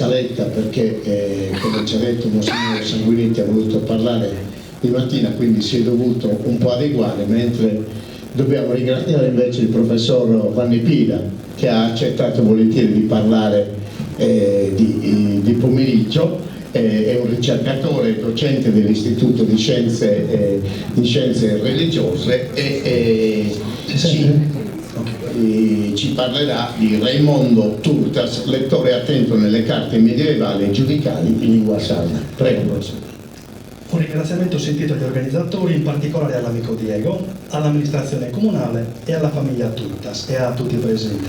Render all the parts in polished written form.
scaletta perché, come ci ha detto Monsignor Sanguinetti, ha voluto parlare di mattina, quindi si è dovuto un po' adeguare, mentre dobbiamo ringraziare invece il professor Vanni Pila, che ha accettato volentieri di parlare di pomeriggio. È un ricercatore, docente dell'Istituto di Scienze Religiose e ci parlerà di Raimondo Turtas, lettore attento nelle carte medievali e giudicali in lingua sarda. Prego, professore. Un ringraziamento sentito agli organizzatori, in particolare all'amico Diego, all'amministrazione comunale e alla famiglia Turtas e a tutti i presenti.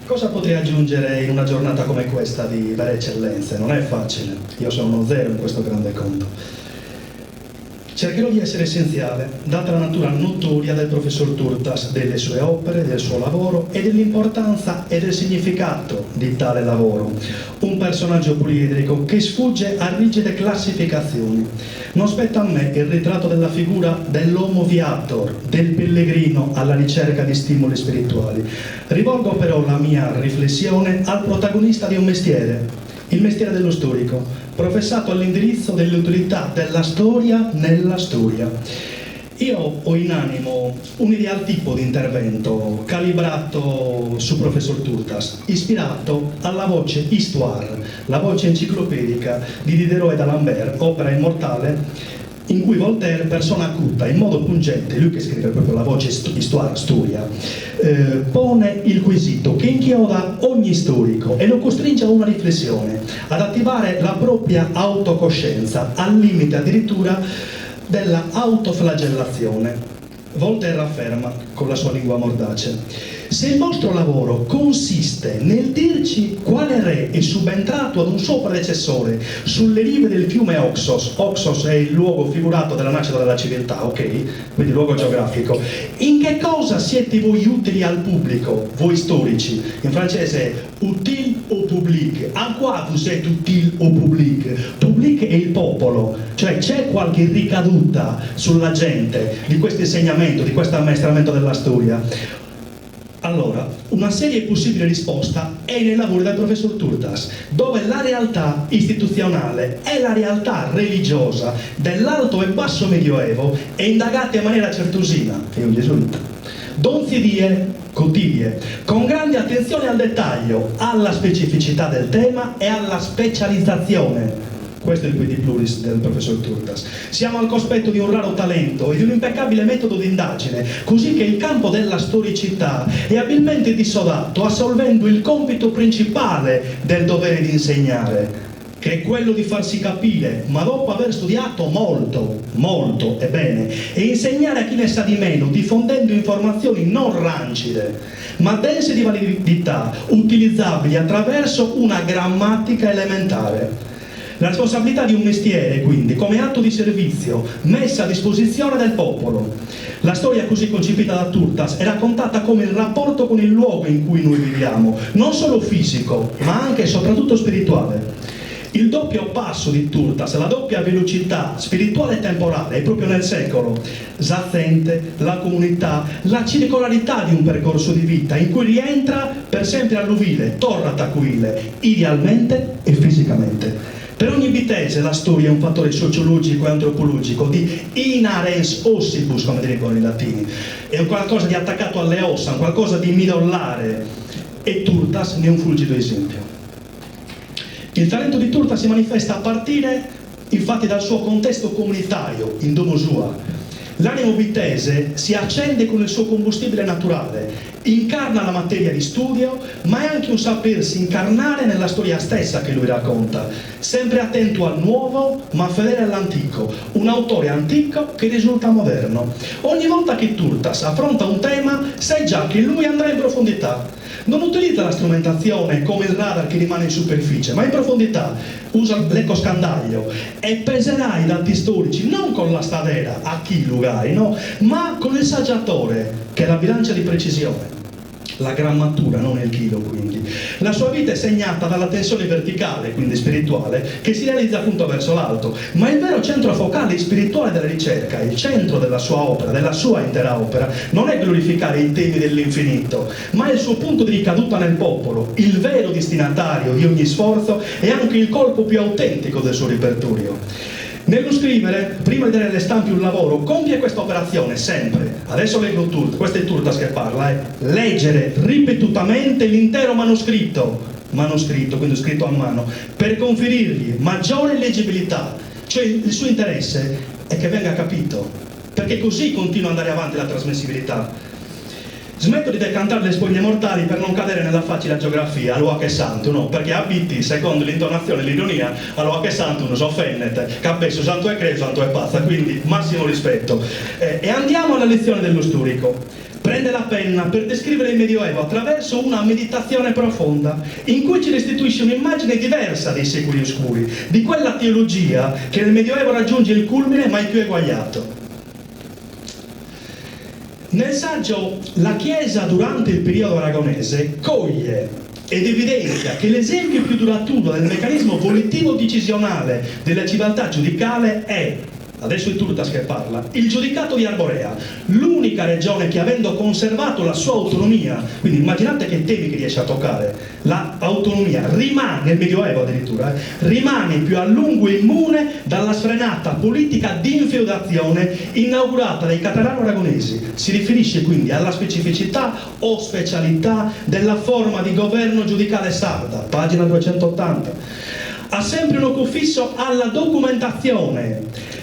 Cosa potrei aggiungere in una giornata come questa di vere eccellenze? Non è facile, io sono uno zero in questo grande conto. Cercherò di essere essenziale, data la natura notoria del professor Turtas, delle sue opere, del suo lavoro e dell'importanza e del significato di tale lavoro. Un personaggio poliedrico che sfugge a rigide classificazioni. Non spetta a me il ritratto della figura dell'homo viator, del pellegrino alla ricerca di stimoli spirituali. Rivolgo però la mia riflessione al protagonista di un mestiere, il mestiere dello storico, professato all'indirizzo dell'utilità della storia nella storia. Io ho in animo un ideal tipo di intervento calibrato su professor Turtas, ispirato alla voce Histoire, la voce enciclopedica di Diderot e d'Alembert, opera immortale in cui Voltaire, persona acuta, in modo pungente, lui che scrive proprio la voce Histoire, storia, pone il quesito che inchioda ogni storico e lo costringe a una riflessione, ad attivare la propria autocoscienza, al limite addirittura della autoflagellazione. Voltaire afferma con la sua lingua mordace: se il vostro lavoro consiste nel dirci quale re è subentrato ad un suo predecessore sulle rive del fiume Oxos, Oxos è il luogo figurato della nascita della civiltà, ok? Quindi luogo geografico. In che cosa siete voi utili al pubblico, voi storici? In francese utile au public. A quoi vous êtes utile au public? Public è il popolo, cioè c'è qualche ricaduta sulla gente di questo insegnamento, di questo ammestramento della storia? Allora, una seria e possibile risposta è nei lavori del professor Turtas, dove la realtà istituzionale e la realtà religiosa dell'alto e basso medioevo è indagata in maniera certosina, è un gesuita, donzidie, cotidie, con grande attenzione al dettaglio, alla specificità del tema e alla specializzazione. Questo è il quid pluris del professor Turtas. Siamo al cospetto di un raro talento e di un impeccabile metodo di indagine, così che il campo della storicità è abilmente dissodato, assolvendo il compito principale del dovere di insegnare, che è quello di farsi capire, ma dopo aver studiato molto, molto e bene, e insegnare a chi ne sa di meno, diffondendo informazioni non rancide, ma dense di validità, utilizzabili attraverso una grammatica elementare. La responsabilità di un mestiere, quindi, come atto di servizio messa a disposizione del popolo. La storia così concepita da Turtas è raccontata come il rapporto con il luogo in cui noi viviamo, non solo fisico, ma anche e soprattutto spirituale. Il doppio passo di Turtas, la doppia velocità spirituale e temporale è proprio nel secolo. Zazzente, la comunità, la circolarità di un percorso di vita in cui rientra per sempre all'ovile, torna a tacuile, idealmente e fisicamente. Per ogni vitese la storia è un fattore sociologico e antropologico di inarens ossibus, come dicono i latini. È un qualcosa di attaccato alle ossa, un qualcosa di midollare. E Turtas ne è un fulgido esempio. Il talento di Turtas si manifesta a partire, infatti, dal suo contesto comunitario, in domo sua. L'animo vitese si accende con il suo combustibile naturale, incarna la materia di studio, ma è anche un sapersi incarnare nella storia stessa che lui racconta, sempre attento al nuovo, ma fedele all'antico, un autore antico che risulta moderno. Ogni volta che Turtas affronta un tema, sai già che lui andrà in profondità. Non utilizza la strumentazione come il radar che rimane in superficie, ma in profondità. Usa l'ecoscandaglio e peserà i dati storici non con la stadera, a chi lugai, no? Ma con il saggiatore, che è la bilancia di precisione. la grammatura, non il chilo quindi. La sua vita è segnata dalla tensione verticale, quindi spirituale, che si realizza appunto verso l'alto, ma il vero centro focale spirituale della ricerca, il centro della sua opera, della sua intera opera, non è glorificare i temi dell'infinito, ma è il suo punto di ricaduta nel popolo, il vero destinatario di ogni sforzo e anche il colpo più autentico del suo repertorio. Nello scrivere, prima di dare alle stampe un lavoro, compie questa operazione sempre. Adesso leggo questo è Turtas che parla, leggere ripetutamente l'intero manoscritto, quindi scritto a mano, per conferirgli maggiore leggibilità. Cioè il suo interesse è che venga capito, perché così continua ad andare avanti la trasmissibilità. Smetto di decantare le spoglie mortali per non cadere nella facile geografia, allora che santo, no? Perché abiti, secondo l'intonazione e l'ironia, allora che santo uno si offende, che adesso santo è credo, santo è pazza, quindi massimo rispetto. E andiamo alla lezione dello storico. Prende la penna per descrivere il Medioevo attraverso una meditazione profonda, in cui ci restituisce un'immagine diversa dei secoli oscuri, di quella teologia che nel Medioevo raggiunge il culmine mai più eguagliato. Nel saggio La Chiesa durante il periodo aragonese coglie ed evidenzia che l'esempio più duraturo del meccanismo volitivo decisionale della civiltà giudicale è, adesso è Turtas che parla, il giudicato di Arborea, l'unica regione che, avendo conservato la sua autonomia, quindi immaginate che temi che riesce a toccare, l'autonomia rimane, nel Medioevo addirittura, rimane più a lungo immune dalla sfrenata politica di infeudazione inaugurata dai catalano aragonesi. Si riferisce quindi alla specificità o specialità della forma di governo giudicale sarda, pagina 280. Ha sempre un occhio fisso alla documentazione.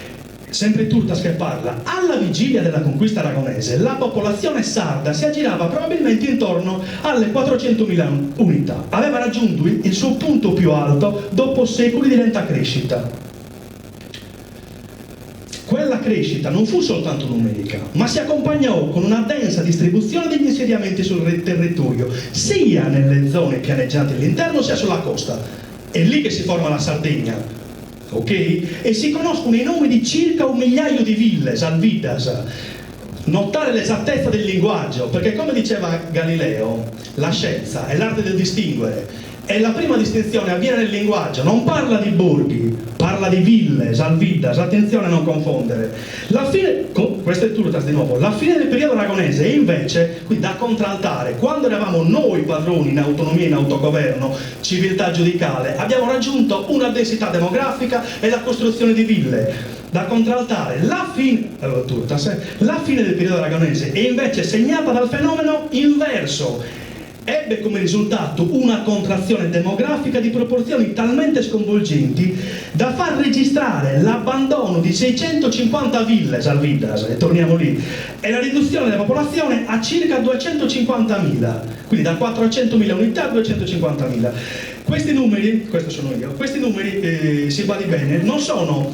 Sempre Turtas che parla, alla vigilia della conquista aragonese la popolazione sarda si aggirava probabilmente intorno alle 400.000 unità, aveva raggiunto il suo punto più alto dopo secoli di lenta crescita. Quella crescita non fu soltanto numerica, ma si accompagnò con una densa distribuzione degli insediamenti sul territorio, sia nelle zone pianeggianti all'interno sia sulla costa. È lì che si forma la Sardegna. Ok? E si conoscono i nomi di circa 1 migliaio di ville, salvitas. Notare l'esattezza del linguaggio, perché come diceva Galileo, la scienza è l'arte del distinguere, e la prima distinzione avviene nel linguaggio, non parla di borghi, parla di ville, salvitas, attenzione a non confondere. La fine, questo è Turtas di nuovo, la fine del periodo aragonese è invece qui da contraltare, quando eravamo noi padroni in autonomia, in autogoverno, civiltà giudicale, abbiamo raggiunto una densità demografica e la costruzione di ville. Da contraltare la fine del periodo aragonese è invece segnata dal fenomeno inverso. Ebbe come risultato una contrazione demografica di proporzioni talmente sconvolgenti da far registrare l'abbandono di 650 ville salvitas, e torniamo lì, e la riduzione della popolazione a circa 250.000, quindi da 400.000 unità a 250.000. Questi numeri, questo sono io, questi numeri, si badi bene, non sono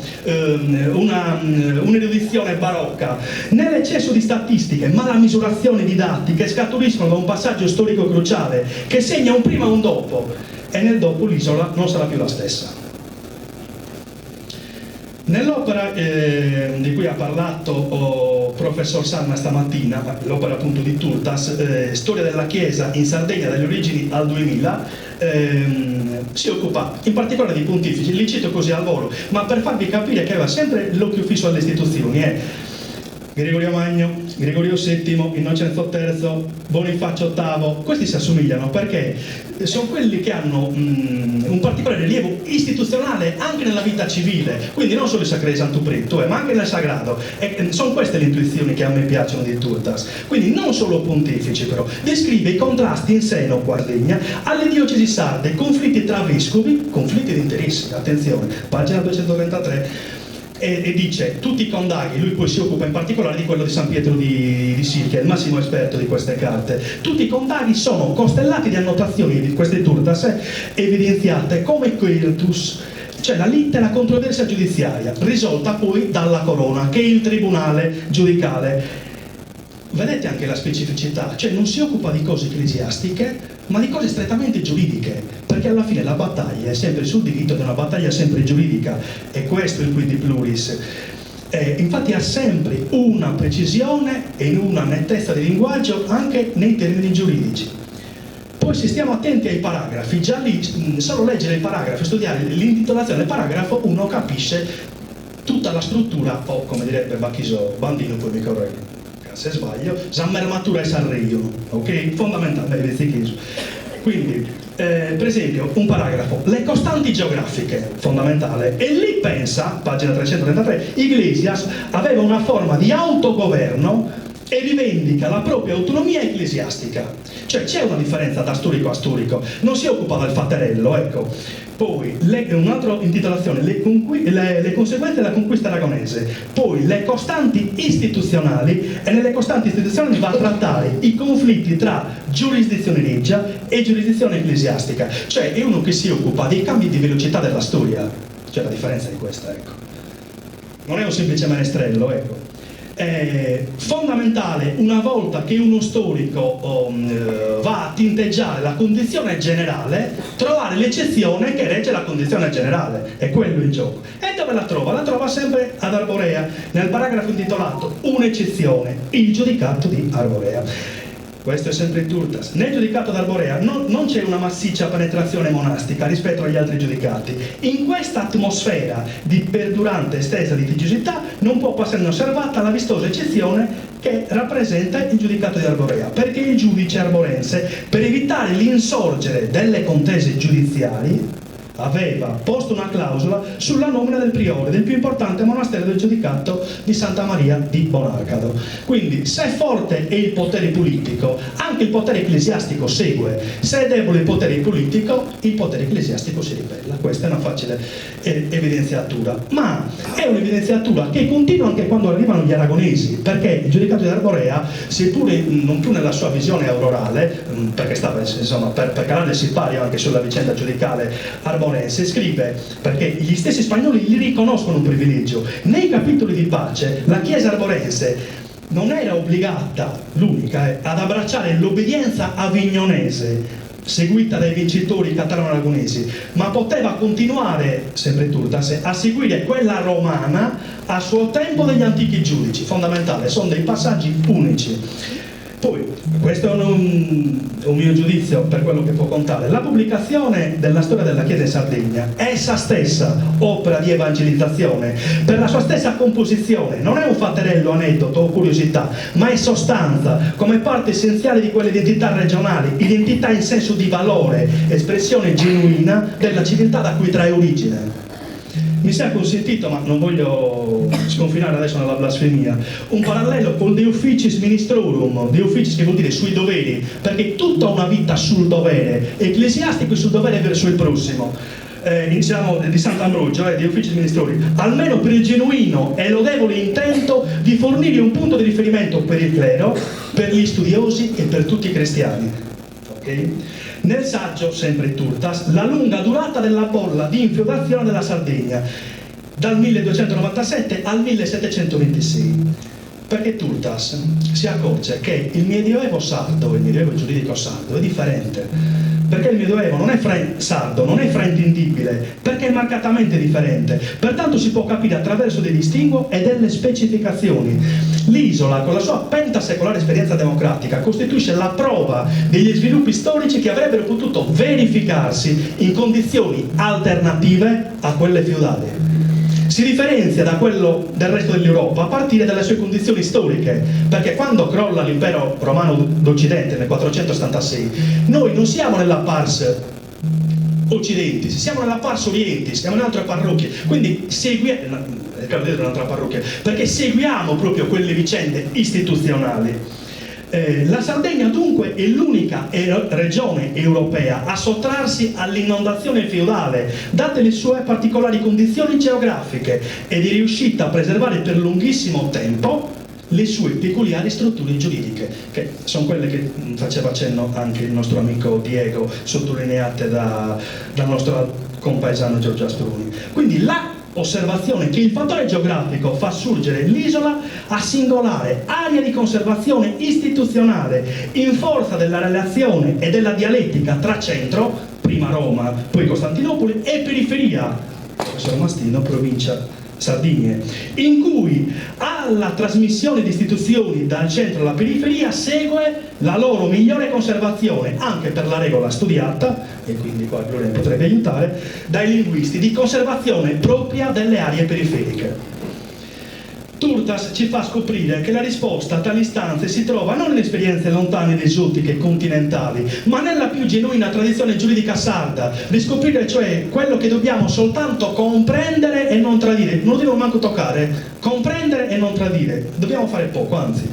un'erudizione barocca, né l'eccesso di statistiche, ma la misurazione di dati che scaturiscono da un passaggio storico cruciale, che segna un prima e un dopo, e nel dopo l'isola non sarà più la stessa. Nell'opera di cui ha parlato professor Sanna stamattina, l'opera appunto di Turtas, Storia della Chiesa in Sardegna dalle origini al 2000, si occupa in particolare di pontifici, li cito così al volo, ma per farvi capire che aveva sempre l'occhio fisso alle istituzioni. Gregorio Magno, Gregorio VII, Innocenzo III, Bonifacio VIII, questi si assomigliano perché sono quelli che hanno un particolare rilievo istituzionale anche nella vita civile, quindi non solo il Sacre Santo Prete, ma anche nel sagrato. E sono queste le intuizioni che a me piacciono di Turtas. Quindi non solo pontefici, però descrive i contrasti in seno qua a Sardegna alle diocesi sarde, conflitti tra vescovi, conflitti di interessi, attenzione, pagina 233. E dice tutti i condaghi, lui poi si occupa in particolare di quello di San Pietro di Sirchia, è il massimo esperto di queste carte. Tutti i condaghi sono costellati di annotazioni di queste Turtas evidenziate come quertus, cioè la littera controversia giudiziaria, risolta poi dalla corona, che è il tribunale giudicale. Vedete anche la specificità, cioè non si occupa di cose ecclesiastiche, ma di cose strettamente giuridiche, perché alla fine la battaglia è sempre sul diritto ed è una battaglia sempre giuridica, e questo è il quid di pluris. Infatti ha sempre una precisione e una nettezza di linguaggio anche nei termini giuridici. Poi se stiamo attenti ai paragrafi, già lì solo leggere i paragrafi, studiare l'intitolazione del paragrafo, uno capisce tutta la struttura, o come direbbe Bacchiso Bandino, poi mi correggo se sbaglio, Zammermatura e Sarreio, ok? Fondamentale, quindi per esempio un paragrafo, le costanti geografiche, fondamentale, e lì pensa, pagina 333, Iglesias aveva una forma di autogoverno e rivendica la propria autonomia ecclesiastica. Cioè c'è una differenza da storico a storico, non si occupa del fatterello, ecco. Poi un'altra intitolazione, le conseguenze della conquista aragonese, poi le costanti istituzionali, e nelle costanti istituzionali va a trattare i conflitti tra giurisdizione regia e giurisdizione ecclesiastica, cioè è uno che si occupa dei cambi di velocità della storia, cioè la differenza è questa, ecco. Non è un semplice menestrello, ecco. È fondamentale, una volta che uno storico va a tinteggiare la condizione generale, trovare l'eccezione che regge la condizione generale, è quello il gioco. E dove la trova? La trova sempre ad Arborea, nel paragrafo intitolato Un'eccezione, il giudicato di Arborea. Questo è sempre Turtas. Nel giudicato d'Arborea non c'è una massiccia penetrazione monastica rispetto agli altri giudicati. In questa atmosfera di perdurante estesa litigiosità non può passare inosservata la vistosa eccezione che rappresenta il giudicato di Arborea, perché il giudice arborense, per evitare l'insorgere delle contese giudiziali, aveva posto una clausola sulla nomina del priore del più importante monastero del giudicato di Santa Maria di Bonarcado. Quindi se forte è il potere politico, anche il potere ecclesiastico segue. Se è debole il potere politico, il potere ecclesiastico si ribella. Questa è una facile evidenziatura, ma è un'evidenziatura che continua anche quando arrivano gli aragonesi, perché il giudicato di Arborea, seppure non più nella sua visione aurorale, perché stava insomma per calare il sipario anche sulla vicenda giudicale arbonense, scrive, perché gli stessi spagnoli gli riconoscono un privilegio. Nei capitoli di pace la Chiesa arborense non era obbligata, l'unica, ad abbracciare l'obbedienza avignonese seguita dai vincitori catalano-aragonesi, ma poteva continuare, sempre Turtas, a seguire quella romana a suo tempo degli antichi giudici. Fondamentale, sono dei passaggi unici. Poi, questo è un mio giudizio per quello che può contare. La pubblicazione della storia della Chiesa in Sardegna è essa stessa opera di evangelizzazione, per la sua stessa composizione. Non è un fatterello, aneddoto o curiosità, ma è sostanza, come parte essenziale di quelle identità regionali, identità in senso di valore, espressione genuina della civiltà da cui trae origine. Mi sia consentito, ma non voglio sconfinare adesso nella blasfemia, un parallelo col De Officiis Ministrorum, De Officiis che vuol dire sui doveri, perché tutta una vita sul dovere ecclesiastico e sul dovere verso il prossimo. Diciamo di Sant'Ambrogio, De Officiis Ministrorum, almeno per il genuino e lodevole intento di fornire un punto di riferimento per il clero, per gli studiosi e per tutti i cristiani. Okay? Nel saggio, sempre Turtas, la lunga durata della bolla di infeudazione della Sardegna, dal 1297 al 1726. Perché Turtas si accorge che il medioevo sardo, il medioevo giuridico sardo, è differente. Perché il medioevo non è sardo, non è fraintendibile, perché è marcatamente differente. Pertanto si può capire attraverso dei distinguo e delle specificazioni. L'isola, con la sua pentasecolare esperienza democratica, costituisce la prova degli sviluppi storici che avrebbero potuto verificarsi in condizioni alternative a quelle feudali. Si differenzia da quello del resto dell'Europa a partire dalle sue condizioni storiche, perché quando crolla l'impero romano d'Occidente nel 476, noi non siamo nella Pars Occidentis, siamo nella Pars Orientis, siamo in altre parrocchie, quindi un'altra parrocchia, perché seguiamo proprio quelle vicende istituzionali. La Sardegna dunque è l'unica regione europea a sottrarsi all'inondazione feudale, date le sue particolari condizioni geografiche, ed è riuscita a preservare per lunghissimo tempo le sue peculiari strutture giuridiche, che sono quelle che faceva accenno anche il nostro amico Diego, sottolineate dal nostro compaesano Giorgio Aspruni. Quindi la osservazione che il fattore geografico fa surgere l'isola a singolare area di conservazione istituzionale in forza della relazione e della dialettica tra centro, prima Roma, poi Costantinopoli, e periferia, professor Mastino, provincia Sardinie, in cui alla trasmissione di istituzioni dal centro alla periferia segue la loro migliore conservazione, anche per la regola studiata, e quindi qua Gloria mi potrebbe aiutare, dai linguisti, di conservazione propria delle aree periferiche. Turtas ci fa scoprire che la risposta a tali istanze si trova non in esperienze lontane ed esotiche continentali, ma nella più genuina tradizione giuridica sarda, riscoprire cioè quello che dobbiamo soltanto comprendere e non tradire, non lo devo manco toccare, comprendere e non tradire, dobbiamo fare poco, anzi.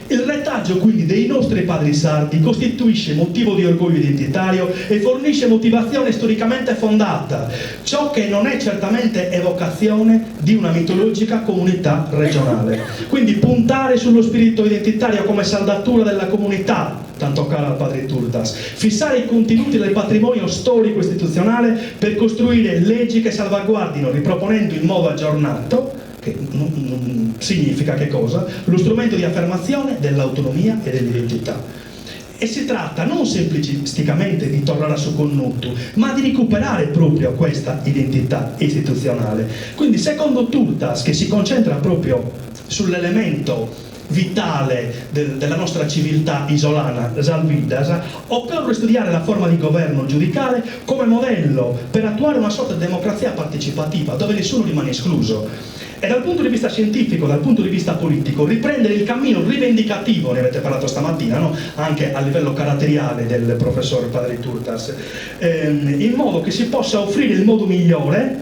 Il retaggio quindi dei nostri padri sardi costituisce motivo di orgoglio identitario e fornisce motivazione storicamente fondata, ciò che non è certamente evocazione di una mitologica comunità regionale. Quindi puntare sullo spirito identitario come saldatura della comunità, tanto cara al padre Turtas, fissare i contenuti del patrimonio storico-istituzionale per costruire leggi che salvaguardino, riproponendo in modo aggiornato, che significa che cosa? Lo strumento di affermazione dell'autonomia e dell'identità. E si tratta non semplicisticamente di tornare su connotto, ma di recuperare proprio questa identità istituzionale. Quindi secondo Turtas, che si concentra proprio sull'elemento vitale della nostra civiltà isolana, Zalvidas, occorre studiare la forma di governo giudicale come modello per attuare una sorta di democrazia partecipativa, dove nessuno rimane escluso. E dal punto di vista scientifico, dal punto di vista politico, riprendere il cammino rivendicativo, ne avete parlato stamattina, no? Anche a livello caratteriale del professor padre Turtas, in modo che si possa offrire il modo migliore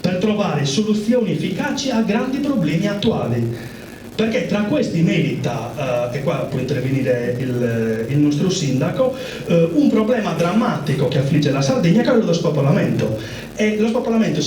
per trovare soluzioni efficaci a grandi problemi attuali. Perché tra questi merita, e qua può intervenire il nostro sindaco, un problema drammatico che affligge la Sardegna, che è quello dello spopolamento. E lo spopolamento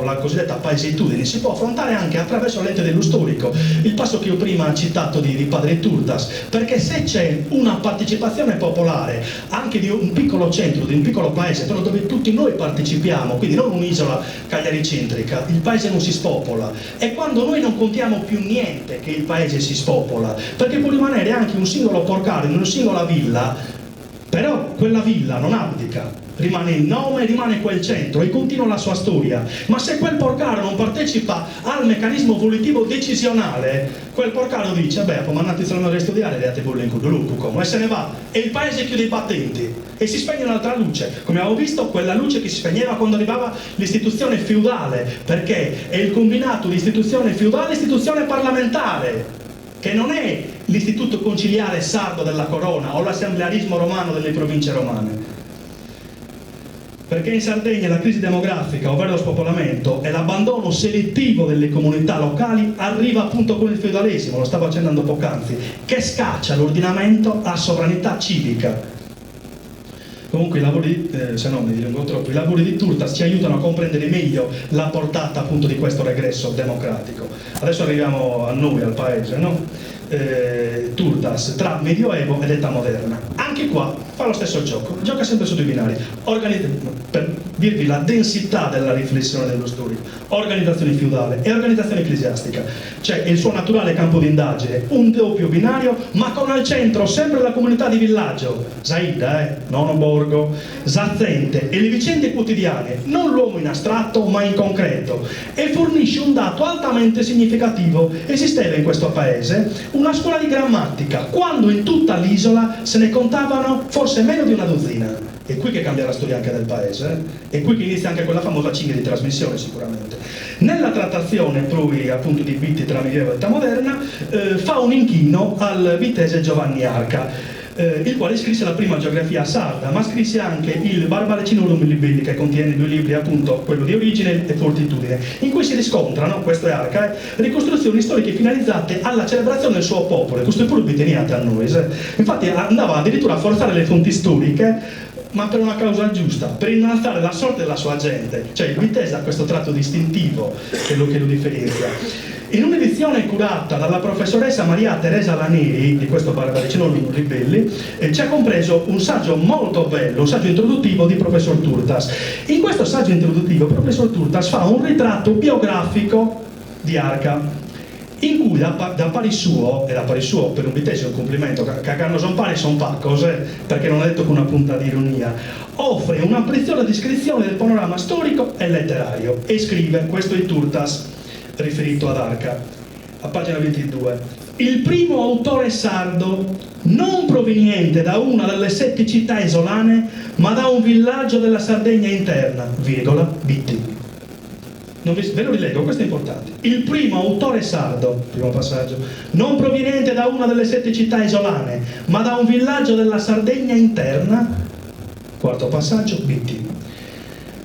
la cosiddetta paesitudine si può affrontare anche attraverso la lente dello storico, il passo che io prima ho citato di padre Turtas, perché se c'è una partecipazione popolare anche di un piccolo centro, di un piccolo paese, però dove tutti noi partecipiamo, quindi non un'isola cagliaricentrica, il paese non si spopola, e quando noi non contiamo più niente che il paese si spopola, perché può rimanere anche un singolo porcaro in una singola villa, però quella villa non abdica, rimane il nome, rimane quel centro e continua la sua storia. Ma se quel porcaro non partecipa al meccanismo volitivo decisionale, quel porcaro dice: beh, poi mandate solo a studiare, le bolle in culo, e se ne va, e il paese chiude i battenti e si spegne un'altra luce, come abbiamo visto, quella luce che si spegneva quando arrivava l'istituzione feudale, perché è il combinato di istituzione feudale e istituzione parlamentare, che non è l'istituto conciliare sardo della corona o l'assemblearismo romano delle province romane. Perché in Sardegna la crisi demografica, ovvero lo spopolamento, e l'abbandono selettivo delle comunità locali arriva appunto con il feudalesimo, lo stavo accennando poc'anzi, che scaccia l'ordinamento a sovranità civica. Comunque i lavori, se no mi dilungo troppo, i lavori di Turtas ci aiutano a comprendere meglio la portata appunto di questo regresso democratico. Adesso arriviamo a noi, al paese, no? Turtas tra medioevo ed età moderna. Anche qua fa lo stesso gioco, gioca sempre su due binari, per dirvi la densità della riflessione dello storico: organizzazione feudale e organizzazione ecclesiastica. Cioè il suo naturale campo di indagine, un doppio binario, ma con al centro sempre la comunità di villaggio, Zaida, nono borgo, zazzente, e le vicende quotidiane, non l'uomo in astratto ma in concreto, e fornisce un dato altamente significativo: esisteva in questo paese una scuola di grammatica, quando in tutta l'isola se ne contavano forse meno di una dozzina. È qui che cambia la storia anche del paese, è qui che inizia anche quella famosa cinghia di trasmissione sicuramente. Nella trattazione poi appunto di Bitti tra medioevo e età moderna fa un inchino al vitese Giovanni Arca, il quale scrisse la prima geografia sarda, ma scrisse anche il Barbarecinorum Libelli, che contiene due libri, appunto quello di Origine e Fortitudine, in cui si riscontrano, questo è Arca, ricostruzioni storiche finalizzate alla celebrazione del suo popolo. Questo è pure biteniate a noi, infatti andava addirittura a forzare le fonti storiche, ma per una causa giusta, per innalzare la sorte della sua gente. Cioè il vitese ha questo tratto distintivo che lo differenzia. In un'edizione curata dalla professoressa Maria Teresa Laneri di questo Barbarecinorum Libelli ci ha compreso un saggio molto bello, un saggio introduttivo di professor Turtas. In questo saggio introduttivo il professor Turtas fa un ritratto biografico di Arca, in cui da pari suo, e da pari suo per un vitese è un complimento, che non son pari son paccos, perché non è detto con una punta di ironia, offre una preziosa descrizione del panorama storico e letterario, e scrive, questo è Turtas: riferito ad Arca, a pagina 22. Il primo autore sardo non proveniente da una delle 7 città isolane, ma da un villaggio della Sardegna interna, virgola, BT. Ve lo rileggo, questo è importante. Il primo autore sardo, primo passaggio, non proveniente da una delle 7 città isolane, ma da un villaggio della Sardegna interna, quarto passaggio, BT.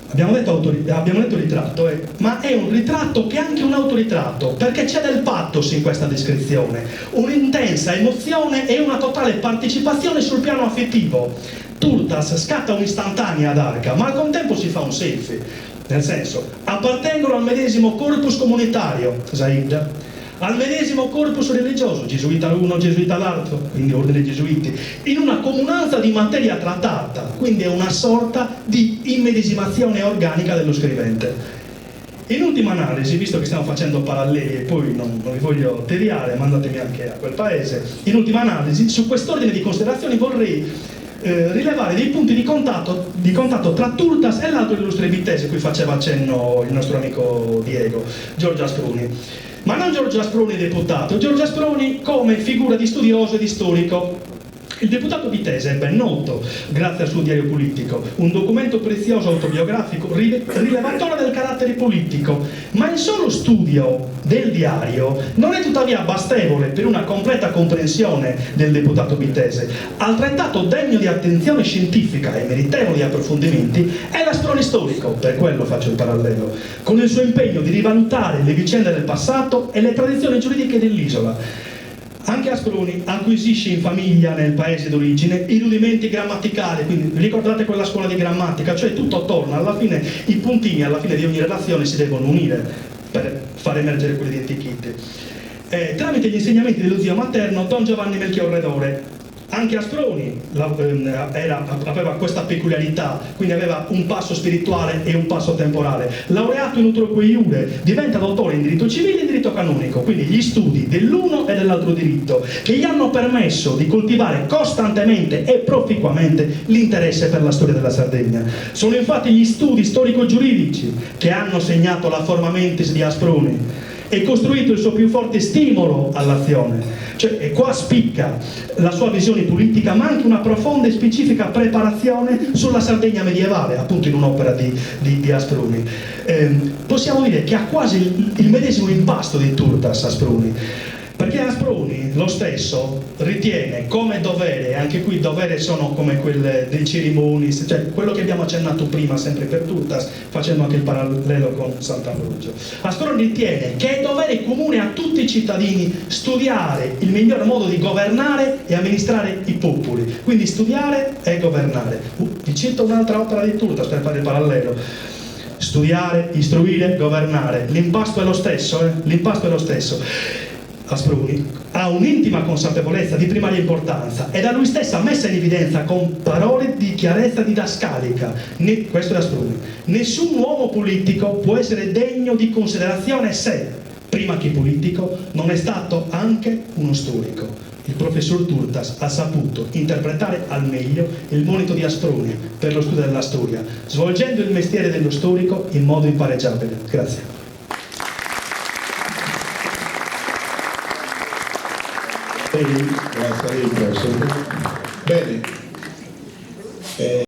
Abbiamo detto ritratto, ma è un ritratto che è anche un autoritratto, perché c'è del pathos in questa descrizione, un'intensa emozione e una totale partecipazione sul piano affettivo. Turtas scatta un'istantanea ad Arca, ma al contempo si fa un selfie, nel senso, appartengono al medesimo corpus comunitario, Zaid, al medesimo corpus religioso, gesuita l'uno, gesuita l'altro, quindi ordine gesuiti, in una comunanza di materia trattata, quindi è una sorta di immedesimazione organica dello scrivente. In ultima analisi, visto che stiamo facendo paralleli e poi non vi voglio tediare, mandatemi anche a quel paese, in ultima analisi, su quest'ordine di considerazioni vorrei rilevare dei punti di contatto tra Turtas e l'altro illustre vitese, cui faceva accenno il nostro amico Diego, Giorgio Aspruni. Ma non Giorgio Aspruni deputato, Giorgio Aspruni come figura di studioso e di storico. Il deputato vitese è ben noto, grazie al suo diario politico, un documento prezioso autobiografico rilevatore del carattere politico, ma il solo studio del diario non è tuttavia bastevole per una completa comprensione del deputato vitese. Altrettanto degno di attenzione scientifica e meritevole di approfondimenti è l'Asproni storico, per quello faccio il parallelo, con il suo impegno di rivalutare le vicende del passato e le tradizioni giuridiche dell'isola. Anche Aspruni acquisisce in famiglia, nel paese d'origine, i rudimenti grammaticali, quindi ricordate quella scuola di grammatica, cioè tutto attorno, alla fine i puntini alla fine di ogni relazione si devono unire per far emergere quelli identikit. Tramite gli insegnamenti dello zio materno Don Giovanni Melchiorredore. Anche Asproni aveva questa peculiarità, quindi aveva un passo spirituale e un passo temporale. Laureato in utroque iure, diventa dottore in diritto civile e in diritto canonico, quindi gli studi dell'uno e dell'altro diritto, che gli hanno permesso di coltivare costantemente e proficuamente l'interesse per la storia della Sardegna. Sono infatti gli studi storico-giuridici che hanno segnato la forma mentis di Asproni e costruito il suo più forte stimolo all'azione. E qua spicca la sua visione politica, ma anche una profonda e specifica preparazione sulla Sardegna medievale, appunto in un'opera di Aspruni. Possiamo dire che ha quasi il medesimo impasto di Turtas Aspruni, perché Aspruni lo stesso ritiene come dovere, anche qui dovere sono come quelle dei cerimonis, cioè quello che abbiamo accennato prima sempre per Turtas, facendo anche il parallelo con Sant'Ambrogio. Aspruni ritiene che è dovere comune a tutti i cittadini studiare il miglior modo di governare e amministrare i popoli, quindi studiare e governare. Vi cito un'altra opera di Turtas per fare il parallelo. Studiare, istruire, governare, l'impasto è lo stesso, l'impasto è lo stesso. Aspruni ha un'intima consapevolezza di primaria importanza e da lui stessa messa in evidenza con parole di chiarezza didascalica. Questo è Aspruni. Nessun uomo politico può essere degno di considerazione se, prima che politico, non è stato anche uno storico. Il professor Turtas ha saputo interpretare al meglio il monito di Aspruni per lo studio della storia, svolgendo il mestiere dello storico in modo impareggiabile. Grazie. Grazie a lei, professore. Bene.